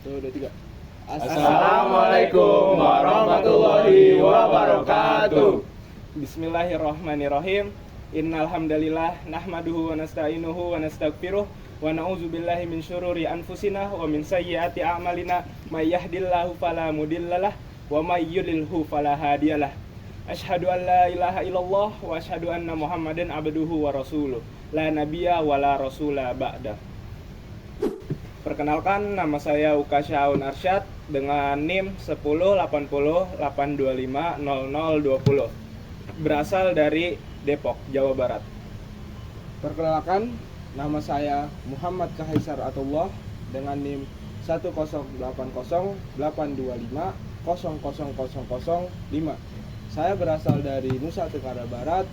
1, 2, 3. Assalamualaikum warahmatullahi wabarakatuh. Bismillahirrahmanirrahim. Innal hamdalillah nahmaduhu wa nasta'inuhu wa nastaghfiruh wa na'udzubillahi min syururi anfusina wa min sayyiati a'malina may yahdihillahu fala mudhillalah wa may yudlilhu fala hadiyalah. Asyhadu an la ilaha illallah wa asyhadu anna Muhammadan abduhu wa rasuluh. La nabiyya wa la rasula ba'da. Perkenalkan, nama saya Ukasyaun Arsyad dengan NIM 108082500020. Berasal dari Depok, Jawa Barat. Perkenalkan, nama saya Muhammad Kaisar Atullah dengan NIM 1080825000005. Saya berasal dari Nusa Tenggara Barat,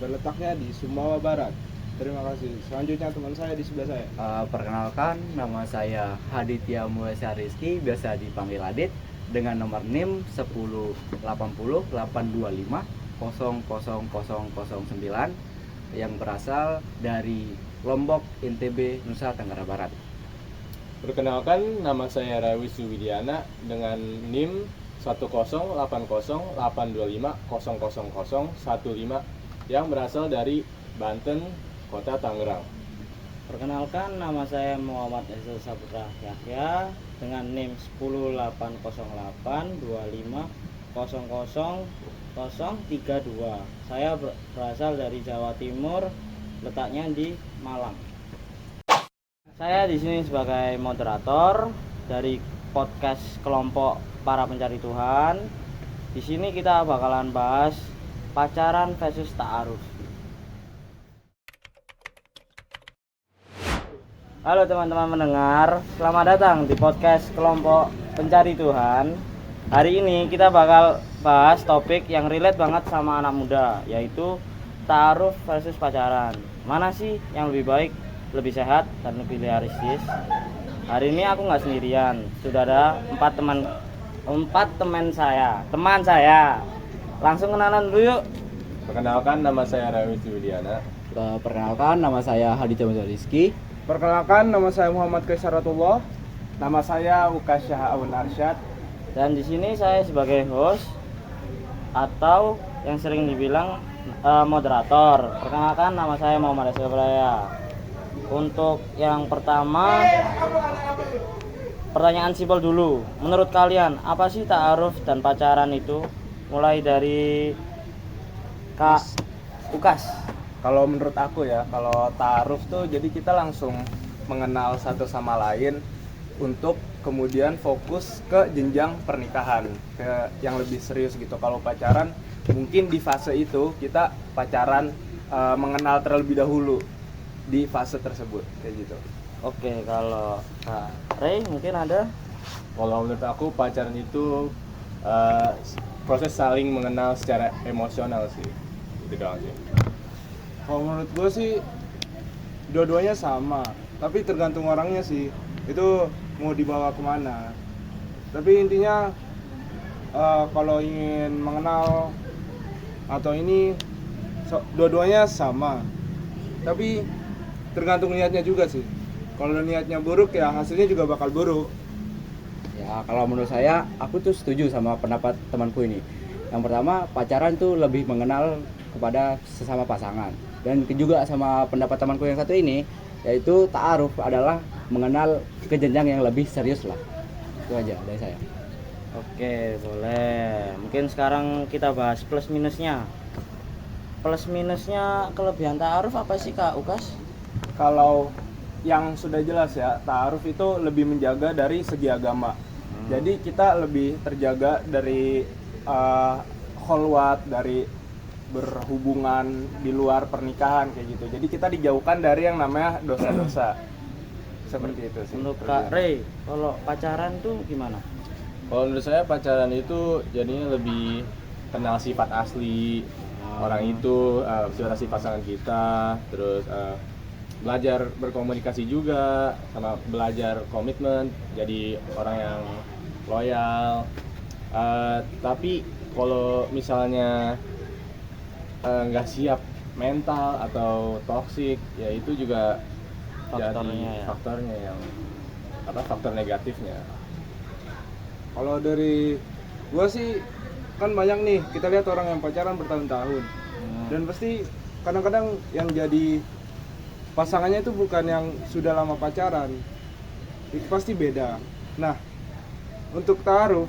berletaknya di Sumbawa Barat. Terima kasih. Selanjutnya teman saya di sebelah saya. Perkenalkan, nama saya Haditya Mulya Rizky, biasa dipanggil Adit, dengan nomor NIM 1080825000009 yang berasal dari Lombok, NTB, Nusa Tenggara Barat. Perkenalkan, nama saya Rawi Suwidiana dengan NIM 1080825000015 yang berasal dari Banten, Kota Tangerang. Perkenalkan, nama saya Muhammad Ezra Saputra Yahya dengan NIM 1080825000032. Saya berasal dari Jawa Timur, letaknya di Malang. Saya di sini sebagai moderator dari podcast kelompok para pencari Tuhan. Di sini kita bakalan bahas pacaran versus ta'aruf. Halo teman-teman mendengar, selamat datang di podcast kelompok pencari Tuhan. Hari ini kita bakal bahas topik yang relate banget sama anak muda, yaitu ta'aruf versus pacaran. Mana sih yang lebih baik, lebih sehat, dan lebih realistis? Hari ini aku nggak sendirian, sudah ada empat teman saya. Langsung kenalan dulu yuk. Perkenalkan, nama saya Rawi Suwidiana. Perkenalkan, nama saya Haditya Mulya Rizky. Perkenalkan, nama saya Muhammad Kaisar Atullah. Nama saya Ukasyaun Arsyad. Dan di sini saya sebagai host atau yang sering dibilang moderator. Perkenalkan, nama saya Muhammad Ezra. Untuk yang pertama, pertanyaan simpel dulu. Menurut kalian, apa sih ta'aruf dan pacaran itu? Mulai dari Kak Ukas. Kalau menurut aku ya, kalau ta'aruf tuh jadi kita langsung mengenal satu sama lain untuk kemudian fokus ke jenjang pernikahan, ke yang lebih serius gitu. Kalau pacaran mungkin di fase itu kita pacaran mengenal terlebih dahulu di fase tersebut kayak gitu. Oke, kalau Kak Ray mungkin ada? Kalau menurut aku, pacaran itu proses saling mengenal secara emosional sih. Itu doang sih. Kalau menurut gue sih dua-duanya sama, tapi tergantung orangnya sih, itu mau dibawa kemana. Tapi intinya kalau ingin mengenal atau ini dua-duanya sama, tapi tergantung niatnya juga sih. Kalau niatnya buruk ya hasilnya juga bakal buruk. Ya, kalau menurut saya, aku tuh setuju sama pendapat temanku ini. Yang pertama, pacaran tuh lebih mengenal kepada sesama pasangan. Dan juga sama pendapat temanku yang satu ini, yaitu ta'aruf adalah mengenal ke jenjang yang lebih serius lah. Itu aja dari saya. Oke, boleh. Mungkin sekarang kita bahas plus minusnya. Plus minusnya kelebihan ta'aruf apa sih Kak Ukas? Kalau yang sudah jelas ya, ta'aruf itu lebih menjaga dari segi agama. Jadi kita lebih terjaga dari kholwat, dari berhubungan di luar pernikahan kayak gitu. Jadi kita dijauhkan dari yang namanya dosa-dosa. Seperti itu sih. Menurut Kak Ray, kalau pacaran tuh gimana? Kalau menurut saya, pacaran itu jadinya lebih kenal sifat asli orang itu, sifat pasangan kita, terus belajar berkomunikasi juga, sama belajar komitmen, jadi orang yang loyal. Tapi kalau misalnya nggak siap mental atau toksik, ya itu juga Faktornya jadi ya. faktornya yang faktor negatifnya. Kalau dari gua sih kan banyak nih kita lihat orang yang pacaran bertahun-tahun dan pasti kadang-kadang yang jadi pasangannya itu bukan yang sudah lama pacaran, itu pasti beda. Nah, untuk ta'aruf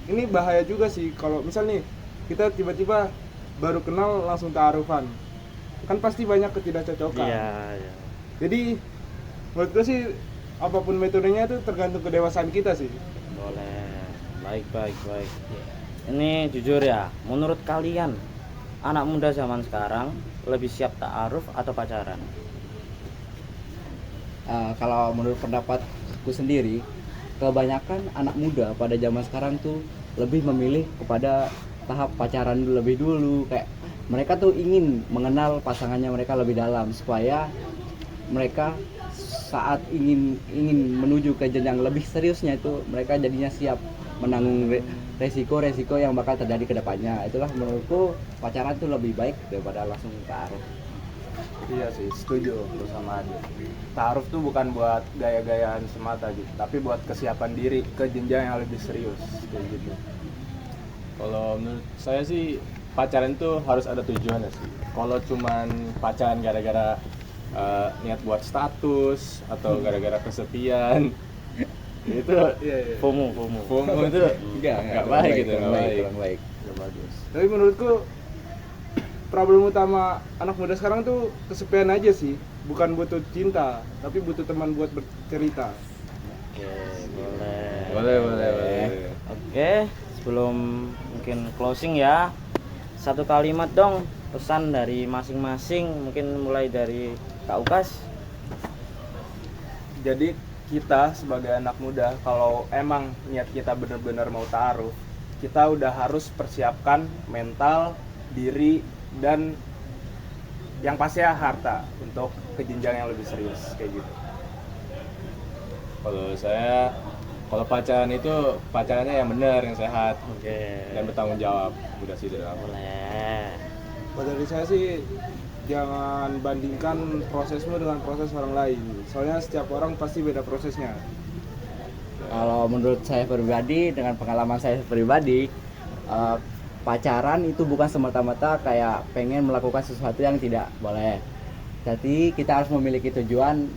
ini bahaya juga sih kalau misal nih kita tiba-tiba baru kenal langsung ta'arufan, kan pasti banyak ketidakcocokan. Iya. Jadi menurut gue sih apapun metodenya itu tergantung kedewasaan kita sih. Boleh. Baik. Ini jujur ya, menurut kalian anak muda zaman sekarang lebih siap ta'aruf atau pacaran? Kalau menurut pendapatku sendiri, kebanyakan anak muda pada zaman sekarang tuh lebih memilih kepada tahap pacaran lebih dulu. Kayak mereka tuh ingin mengenal pasangannya mereka lebih dalam supaya mereka saat ingin menuju ke jenjang lebih seriusnya itu mereka jadinya siap menanggung resiko-resiko yang bakal terjadi ke depannya. Itulah menurutku pacaran tuh lebih baik daripada langsung ta'aruf. Iya sih, setuju sama Adi. Ta'aruf tuh bukan buat gaya-gayaan semata gitu, tapi buat kesiapan diri ke jenjang yang lebih serius kayak gitu. Kalau menurut saya sih pacaran tuh harus ada tujuannya sih. Kalau cuman pacaran gara-gara niat buat status atau gara-gara kesepian itu FOMO. FOMO itu nggak baik gitu, kurang baik. nggak bagus. Tapi menurutku problem utama anak muda sekarang tuh kesepian aja sih, bukan butuh cinta, tapi butuh teman buat bercerita. Oke, boleh. Boleh. Oke, sebelum mungkin closing ya, satu kalimat dong pesan dari masing-masing, mungkin mulai dari Kak Ukas. Jadi kita sebagai anak muda, kalau emang niat kita benar-benar mau ta'aruf, kita udah harus persiapkan mental, diri, dan yang pasti ya harta untuk ke jenjang yang lebih serius kayak gitu. Kalau saya, kalau pacaran itu pacarannya yang benar, yang sehat, dan bertanggung jawab. Udah sih dalam. Boleh. Kalau dari saya sih jangan bandingkan prosesmu dengan proses orang lain. Soalnya setiap orang pasti beda prosesnya. Kalau menurut saya pribadi, dengan pengalaman saya pribadi, pacaran itu bukan semata-mata kayak pengen melakukan sesuatu yang tidak boleh. Jadi kita harus memiliki tujuan.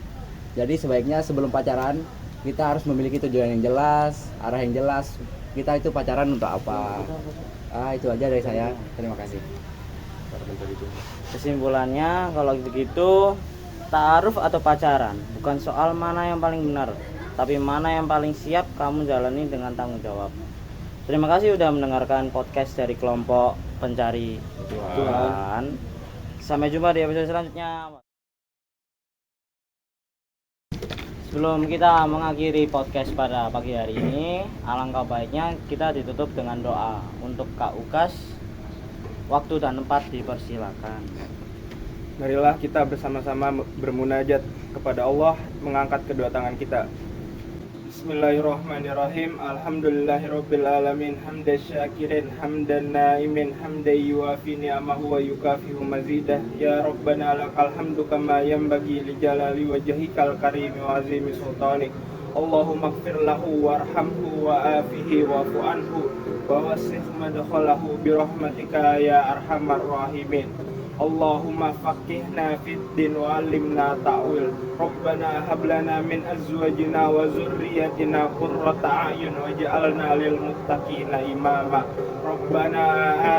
Jadi sebaiknya sebelum pacaran kita harus memiliki tujuan yang jelas, arah yang jelas. Kita itu pacaran untuk apa? Itu aja dari saya. Terima kasih. Kesimpulannya kalau begitu, ta'aruf atau pacaran bukan soal mana yang paling benar, tapi mana yang paling siap kamu jalani dengan tanggung jawab. Terima kasih sudah mendengarkan podcast dari kelompok pencari Tuhan. Sampai jumpa di episode selanjutnya. Sebelum kita mengakhiri podcast pada pagi hari ini, alangkah baiknya kita ditutup dengan doa. Untuk Kak Ukas, waktu dan tempat dipersilakan. Marilah kita bersama-sama bermunajat kepada Allah, mengangkat kedua tangan kita. Bismillahirrahmanirrahim. Alhamdulillahirabbil alamin, hamdan syakirin, hamdan naimin, hamdan yuwafi ni'amahu wa yukafi'u mazidah. Ya Rabbana lakal hamdu kama yanbaghi li jalali wajhikal karim wa azimi sultanik. Allahumma ighfir lahu warhamhu wa afihi wa'fu anhu wa wasih madkhalahu bi rahmatika ya arhamar rahimin. Allahumma faqihna fid din wa 'allimna ta'wil. Rabbana hab lana min azwajina wa dzurriyyatina qurrata a'yun waj'alna lil muttaqina imama. Rabbana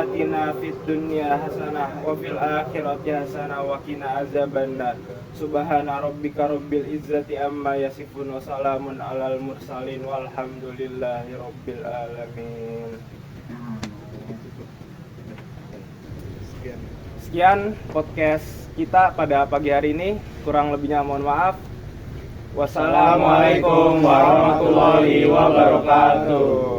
atina fid dunya hasanah wa fil akhirati hasanah wa qina azabannar. Subhana rabbika rabbil izzati amma yasifun wa salamun alal mursalin walhamdulillahi rabbil alamin. Sekian podcast kita pada pagi hari ini, kurang lebihnya mohon maaf. Wassalamualaikum warahmatullahi wabarakatuh.